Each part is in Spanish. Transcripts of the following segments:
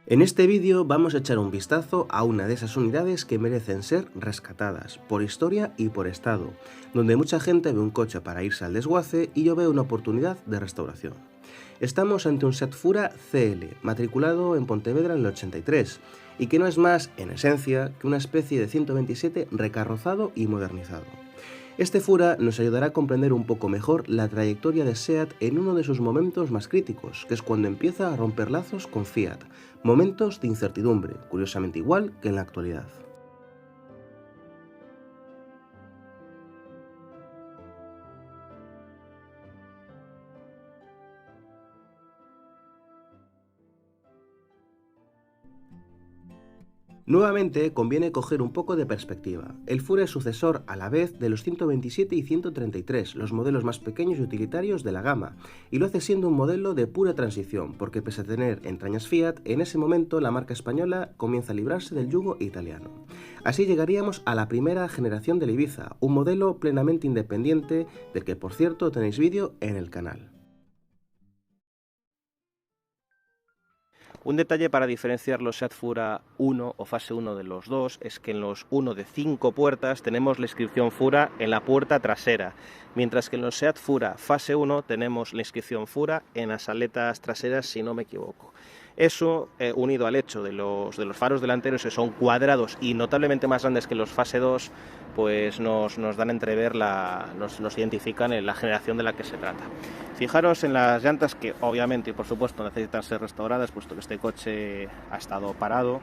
En este vídeo vamos a echar un vistazo a una de esas unidades que merecen ser rescatadas, por historia y por estado, donde mucha gente ve un coche para irse al desguace y yo veo una oportunidad de restauración. Estamos ante un Seat Fura CL, matriculado en Pontevedra en el 83, y que no es más, en esencia, que una especie de 127 recarrozado y modernizado. Este Fura nos ayudará a comprender un poco mejor la trayectoria de SEAT en uno de sus momentos más críticos, que es cuando empieza a romper lazos con Fiat, momentos de incertidumbre, curiosamente igual que en la actualidad. Nuevamente, conviene coger un poco de perspectiva. El Fura es sucesor a la vez de los 127 y 133, los modelos más pequeños y utilitarios de la gama, y lo hace siendo un modelo de pura transición, porque pese a tener entrañas Fiat, en ese momento la marca española comienza a librarse del yugo italiano. Así llegaríamos a la primera generación del Ibiza, un modelo plenamente independiente, del que por cierto tenéis vídeo en el canal. Un detalle para diferenciar los Seat Fura 1 o fase 1 de los dos es que en los 1 de 5 puertas tenemos la inscripción Fura en la puerta trasera, mientras que en los Seat Fura fase 1 tenemos la inscripción Fura en las aletas traseras, si no me equivoco. Eso, unido al hecho de los faros delanteros, que son cuadrados y notablemente más grandes que los fase 2, pues nos dan a entrever, nos identifican en la generación de la que se trata. Fijaros en las llantas, que obviamente y por supuesto necesitan ser restauradas, puesto que este coche ha estado parado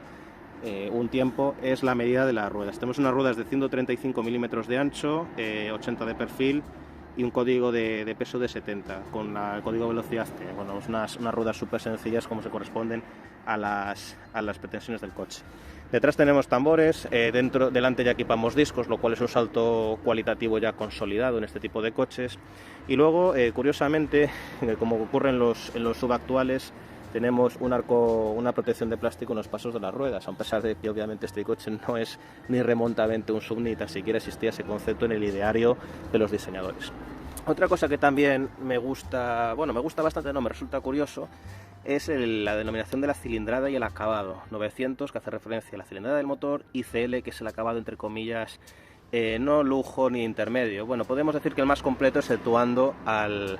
un tiempo. Es la medida de las ruedas. Tenemos unas ruedas de 135 milímetros de ancho, 80 de perfil y un código de peso de 70, con el código de velocidad, que bueno, unas ruedas súper sencillas como se corresponden a las pretensiones del coche. Detrás tenemos tambores, delante ya equipamos discos, lo cual es un salto cualitativo ya consolidado en este tipo de coches. Y luego, curiosamente, como ocurre en los subactuales, tenemos una protección de plástico en los pasos de las ruedas, a pesar de que obviamente este coche no es ni remotamente un SUV, ni tan siquiera existía ese concepto en el ideario de los diseñadores. Otra cosa que también me gusta bastante, no, me resulta curioso, es la denominación de la cilindrada y el acabado. 900, que hace referencia a la cilindrada del motor, y CL, que es el acabado entre comillas, no lujo ni intermedio. Bueno, podemos decir que el más completo, exceptuando al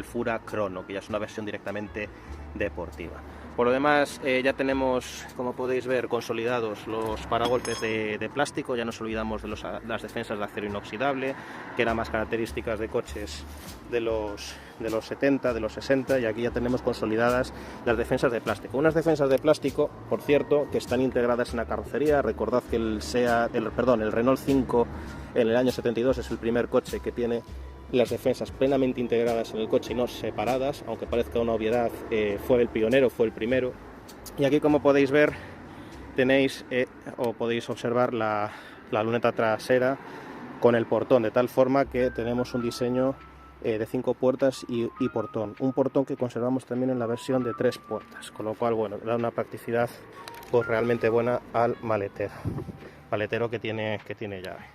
Fura Chrono, que ya es una versión directamente deportiva. Por lo demás, ya tenemos, como podéis ver, consolidados los paragolpes de plástico. Ya nos olvidamos de las defensas de acero inoxidable, que eran más características de coches de los 70, de los 60, y aquí ya tenemos consolidadas las defensas de plástico. Unas defensas de plástico, por cierto, que están integradas en la carrocería. Recordad que el Renault 5 en el año 72 es el primer coche que tiene las defensas plenamente integradas en el coche y no separadas, aunque parezca una obviedad. Fue el pionero, fue el primero. Y aquí, como podéis ver, tenéis o podéis observar la luneta trasera con el portón, de tal forma que tenemos un diseño de 5 puertas y portón. Un portón que conservamos también en la versión de 3 puertas, con lo cual, bueno, da una practicidad pues realmente buena al maletero que tiene llave.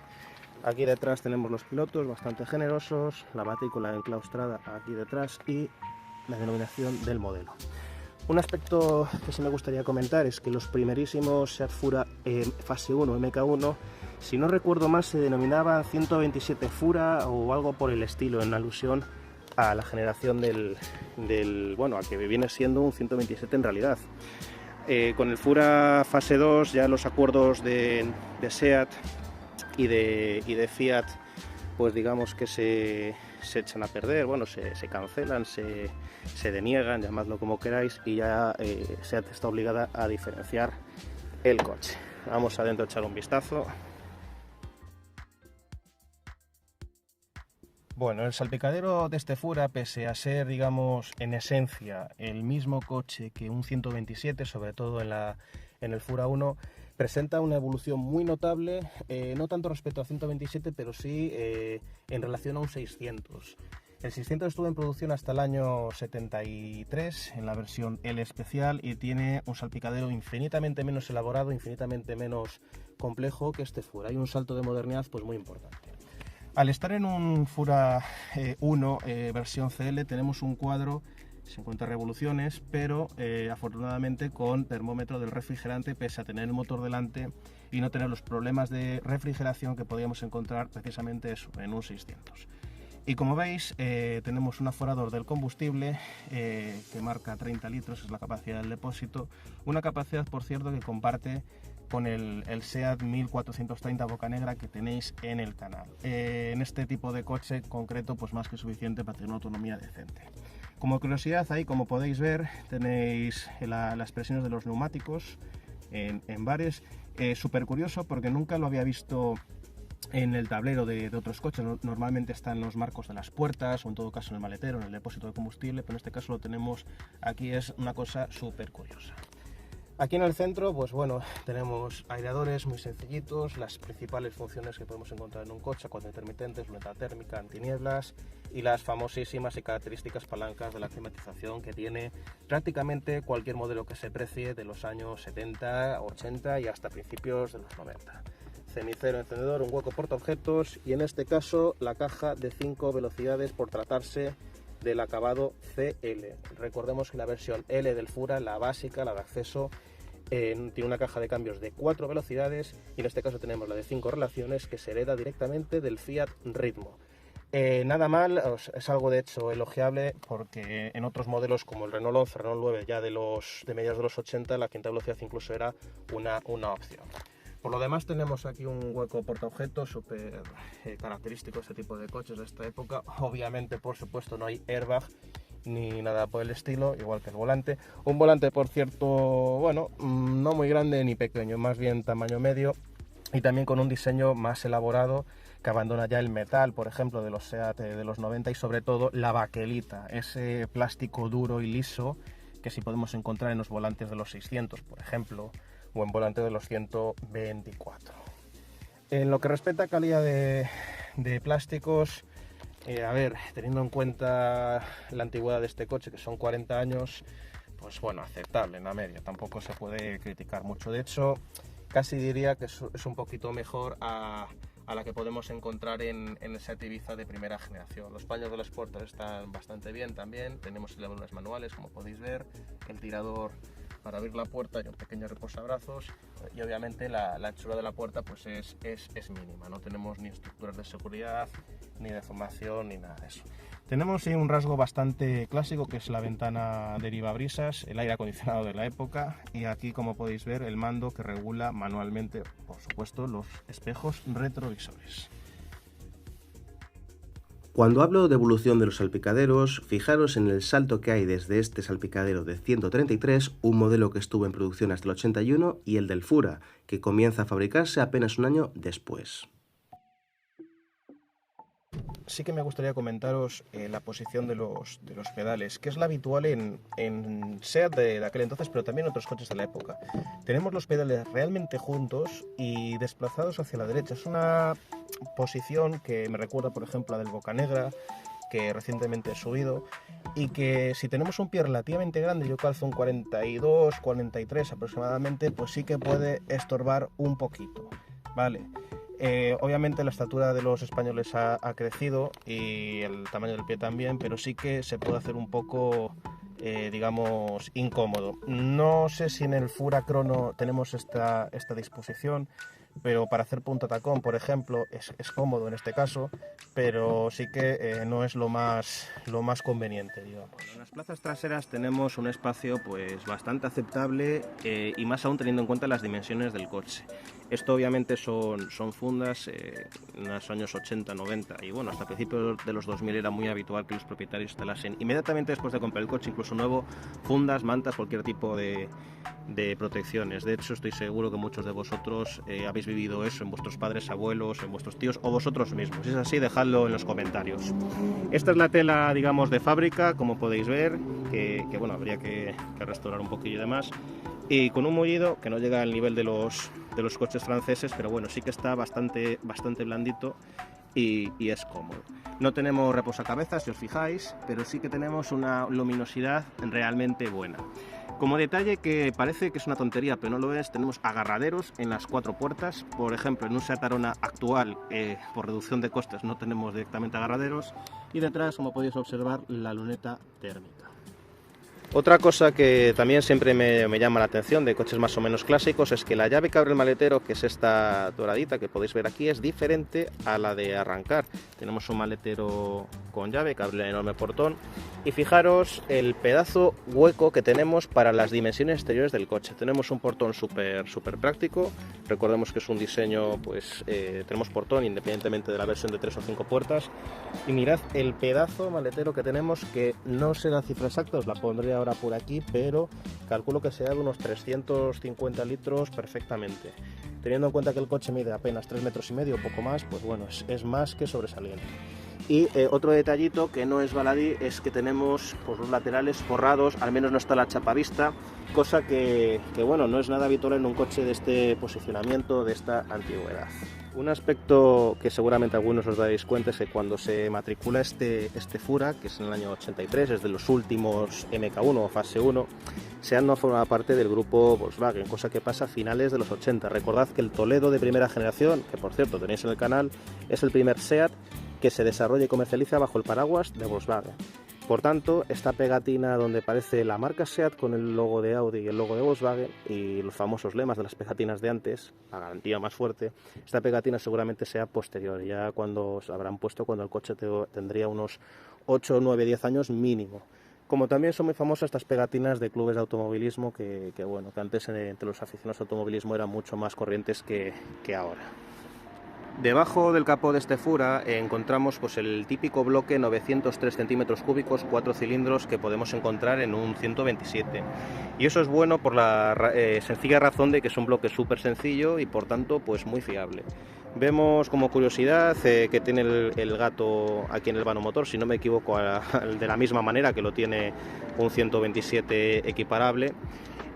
Aquí detrás tenemos los pilotos, bastante generosos, la matrícula enclaustrada aquí detrás y la denominación del modelo. Un aspecto que sí me gustaría comentar es que los primerísimos Seat Fura fase 1, MK1, si no recuerdo mal, se denominaban 127 Fura o algo por el estilo, en alusión a la generación bueno, a que viene siendo un 127 en realidad. Con el Fura fase 2 ya los acuerdos de SEAT y de Fiat, pues digamos que se echan a perder, bueno, se cancelan, se deniegan, llamadlo como queráis, y ya SEAT está obligada a diferenciar el coche. Vamos adentro a echar un vistazo. Bueno, el salpicadero de este Fura, pese a ser, digamos, en esencia el mismo coche que un 127, sobre todo en el Fura 1, presenta una evolución muy notable, no tanto respecto al 127, pero sí en relación a un 600. El 600 estuvo en producción hasta el año 73 en la versión L especial y tiene un salpicadero infinitamente menos elaborado, infinitamente menos complejo que este Fura. Hay un salto de modernidad pues muy importante. Al estar en un Fura 1 versión CL tenemos un cuadro 50 revoluciones, pero afortunadamente con termómetro del refrigerante, pese a tener el motor delante y no tener los problemas de refrigeración que podíamos encontrar precisamente eso, en un 600. Y como veis, tenemos un aforador del combustible que marca 30 litros, es la capacidad del depósito, una capacidad, por cierto, que comparte con el SEAT 1430 Bocanegra que tenéis en el canal. En este tipo de coche concreto, pues más que suficiente para tener una autonomía decente. Como curiosidad, ahí como podéis ver tenéis las presiones de los neumáticos en bares. Súper curioso porque nunca lo había visto en el tablero de otros coches. Normalmente están los marcos de las puertas o en todo caso en el maletero, en el depósito de combustible, pero en este caso lo tenemos aquí. Es una cosa súper curiosa. Aquí en el centro, pues bueno, tenemos aireadores muy sencillitos, las principales funciones que podemos encontrar en un coche: cuatro intermitentes, luneta térmica, antinieblas y las famosísimas y características palancas de la climatización que tiene prácticamente cualquier modelo que se precie de los años 70, 80 y hasta principios de los 90. Cenicero encendedor, un hueco portaobjetos y en este caso la caja de 5 velocidades por tratarse del acabado CL. Recordemos que la versión L del Fura, la básica, la de acceso, tiene una caja de cambios de 4 velocidades y en este caso tenemos la de 5 relaciones que se hereda directamente del Fiat Ritmo. Nada mal, es algo de hecho elogiable, porque en otros modelos como el Renault 11, Renault 9 ya de mediados de los 80, la quinta velocidad incluso era una opción. Por lo demás tenemos aquí un hueco portaobjetos súper característico de este tipo de coches de esta época. Obviamente, por supuesto, no hay airbag ni nada por el estilo, igual que el volante. Un volante, por cierto, bueno, no muy grande ni pequeño, más bien tamaño medio, y también con un diseño más elaborado que abandona ya el metal, por ejemplo, de los SEAT de los 90 y sobre todo la baquelita, ese plástico duro y liso que sí podemos encontrar en los volantes de los 600, por ejemplo, o en volante de los 124. En lo que respecta a calidad de plásticos, a ver, teniendo en cuenta la antigüedad de este coche, que son 40 años, pues bueno, aceptable en la media, tampoco se puede criticar mucho. De hecho, casi diría que es un poquito mejor a la que podemos encontrar en el SEAT Ibiza de primera generación. Los paños del Sporter están bastante bien también, tenemos elevadores manuales, como podéis ver, el tirador para abrir la puerta y un pequeño reposabrazos, y obviamente la anchura de la puerta pues es mínima, no tenemos ni estructuras de seguridad, ni deformación, ni nada de eso. Tenemos un rasgo bastante clásico, que es la ventana derivabrisas, el aire acondicionado de la época, y aquí, como podéis ver, el mando que regula manualmente, por supuesto, los espejos retrovisores. Cuando hablo de evolución de los salpicaderos, fijaros en el salto que hay desde este salpicadero de 133, un modelo que estuvo en producción hasta el 81, y el del Fura, que comienza a fabricarse apenas un año después. Sí que me gustaría comentaros la posición de los pedales, que es la habitual en SEAT de aquel entonces, pero también en otros coches de la época. Tenemos los pedales realmente juntos y desplazados hacia la derecha. Es una posición que me recuerda, por ejemplo, a del Bocanegra, que recientemente he subido, y que si tenemos un pie relativamente grande, yo calzo un 42, 43 aproximadamente, pues sí que puede estorbar un poquito, ¿vale? Obviamente la estatura de los españoles ha crecido y el tamaño del pie también, pero sí que se puede hacer un poco, digamos, incómodo. No sé si en el Fura Crono tenemos esta disposición, pero para hacer punta tacón, por ejemplo, es cómodo en este caso, pero sí que no es lo más conveniente, digamos. En las plazas traseras tenemos un espacio pues bastante aceptable, y más aún teniendo en cuenta las dimensiones del coche. Esto obviamente son fundas en los años 80, 90 y bueno, hasta principios de los 2000 era muy habitual que los propietarios instalasen inmediatamente después de comprar el coche, incluso nuevo, fundas, mantas, cualquier tipo de protecciones. De hecho, estoy seguro que muchos de vosotros habéis vivido eso en vuestros padres, abuelos, en vuestros tíos o vosotros mismos. Si es así, dejadlo en los comentarios. Esta es la tela, digamos, de fábrica, como podéis ver, que bueno, habría que restaurar un poquillo de más, y con un mullido que no llega al nivel de los coches franceses, pero bueno, sí que está bastante blandito y es cómodo. No tenemos reposacabezas, si os fijáis, pero sí que tenemos una luminosidad realmente buena. Como detalle que parece que es una tontería, pero no lo es, tenemos agarraderos en las 4 puertas. Por ejemplo, en un SEAT Arona actual, por reducción de costes, no tenemos directamente agarraderos. Y detrás, como podéis observar, la luneta térmica. Otra cosa que también siempre me llama la atención de coches más o menos clásicos es que la llave que abre el maletero, que es esta doradita que podéis ver aquí, es diferente a la de arrancar. Tenemos un maletero con llave que abre el enorme portón y fijaros el pedazo hueco que tenemos para las dimensiones exteriores del coche. Tenemos un portón súper práctico. Recordemos que es un diseño, pues tenemos portón independientemente de la versión de 3 o 5 puertas. Y mirad el pedazo maletero que tenemos, que no sé la cifra exacta, os la pondré ahora por aquí, pero calculo que será de unos 350 litros perfectamente. Teniendo en cuenta que el coche mide apenas 3,5 metros o poco más, pues bueno, es más que sobresaliente. Y otro detallito que no es baladí es que tenemos pues, los laterales forrados, al menos no está la chapa vista, cosa que bueno, no es nada habitual en un coche de este posicionamiento, de esta antigüedad. Un aspecto que seguramente algunos os daréis cuenta es que cuando se matricula este Fura, que es en el año 83, es de los últimos MK1 o fase 1, SEAT no forma parte del grupo Volkswagen, cosa que pasa a finales de los 80. Recordad que el Toledo de primera generación, que por cierto tenéis en el canal, es el primer SEAT que se desarrolla y comercializa bajo el paraguas de Volkswagen. Por tanto, esta pegatina donde aparece la marca SEAT con el logo de Audi y el logo de Volkswagen y los famosos lemas de las pegatinas de antes, la garantía más fuerte, esta pegatina seguramente sea posterior, ya cuando se habrán puesto cuando el coche tendría unos 8, 9, 10 años mínimo. Como también son muy famosas estas pegatinas de clubes de automovilismo que antes entre los aficionados al automovilismo eran mucho más corrientes que ahora. Debajo del capó de este Fura encontramos pues, el típico bloque 903 centímetros cúbicos, 4 cilindros que podemos encontrar en un 127. Y eso es bueno por la sencilla razón de que es un bloque súper sencillo y por tanto pues muy fiable. Vemos como curiosidad que tiene el gato aquí en el vano motor, si no me equivoco, de la misma manera que lo tiene un 127 equiparable.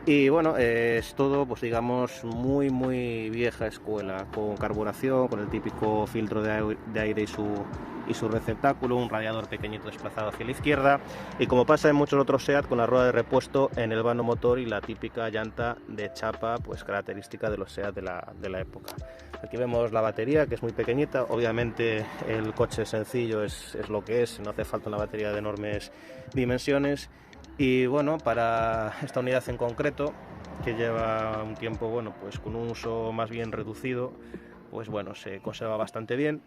Y bueno, es todo, pues digamos, muy vieja escuela, con carburación, con el típico filtro de aire y su receptáculo, un radiador pequeñito desplazado hacia la izquierda, y como pasa en muchos otros SEAT, con la rueda de repuesto en el vano motor y la típica llanta de chapa, pues característica de los SEAT de la época. Aquí vemos la batería, que es muy pequeñita. Obviamente el coche sencillo es lo que es, no hace falta una batería de enormes dimensiones. Y bueno, para esta unidad en concreto, que lleva un tiempo, bueno, pues con un uso más bien reducido, pues bueno, se conserva bastante bien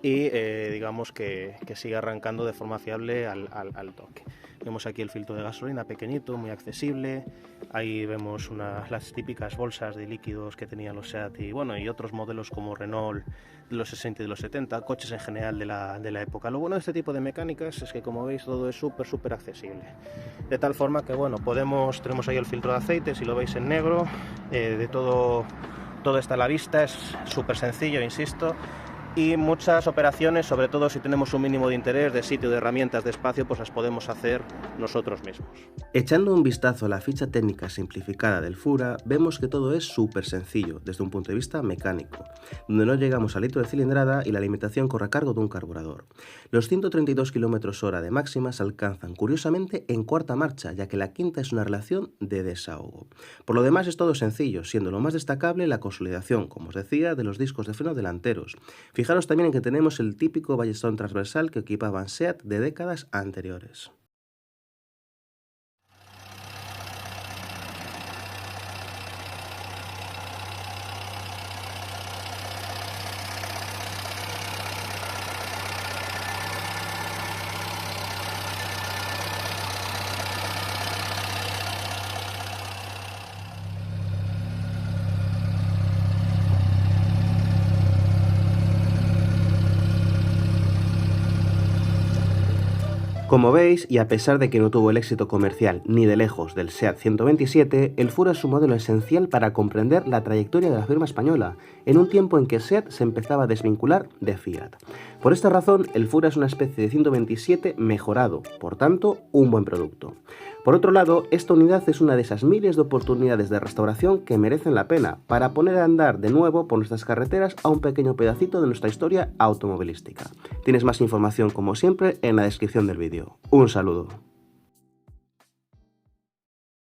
y digamos que sigue arrancando de forma fiable al toque. Vemos aquí el filtro de gasolina pequeñito, muy accesible. Ahí vemos las típicas bolsas de líquidos que tenían los SEAT y otros modelos como Renault de los 60 y de los 70, coches en general de la época. Lo bueno de este tipo de mecánicas es que, como veis, todo es súper accesible. De tal forma que tenemos ahí el filtro de aceite, si lo veis en negro, todo está a la vista, es súper sencillo, insisto. Y muchas operaciones, sobre todo si tenemos un mínimo de interés, de sitio, de herramientas, de espacio, pues las podemos hacer nosotros mismos. Echando un vistazo a la ficha técnica simplificada del Fura, vemos que todo es súper sencillo desde un punto de vista mecánico, donde no llegamos al litro de cilindrada y la alimentación corre a cargo de un carburador. Los 132 km/h de máxima se alcanzan curiosamente en cuarta marcha, ya que la quinta es una relación de desahogo. Por lo demás es todo sencillo, siendo lo más destacable la consolidación, como os decía, de los discos de freno delanteros. Fijaros también en que tenemos el típico ballestón transversal que equipaban SEAT de décadas anteriores. Como veis, y a pesar de que no tuvo el éxito comercial ni de lejos del SEAT 127, el Fura es un modelo esencial para comprender la trayectoria de la firma española, en un tiempo en que SEAT se empezaba a desvincular de Fiat. Por esta razón, el Fura es una especie de 127 mejorado, por tanto, un buen producto. Por otro lado, esta unidad es una de esas miles de oportunidades de restauración que merecen la pena para poner a andar de nuevo por nuestras carreteras a un pequeño pedacito de nuestra historia automovilística. Tienes más información, como siempre, en la descripción del vídeo. Un saludo.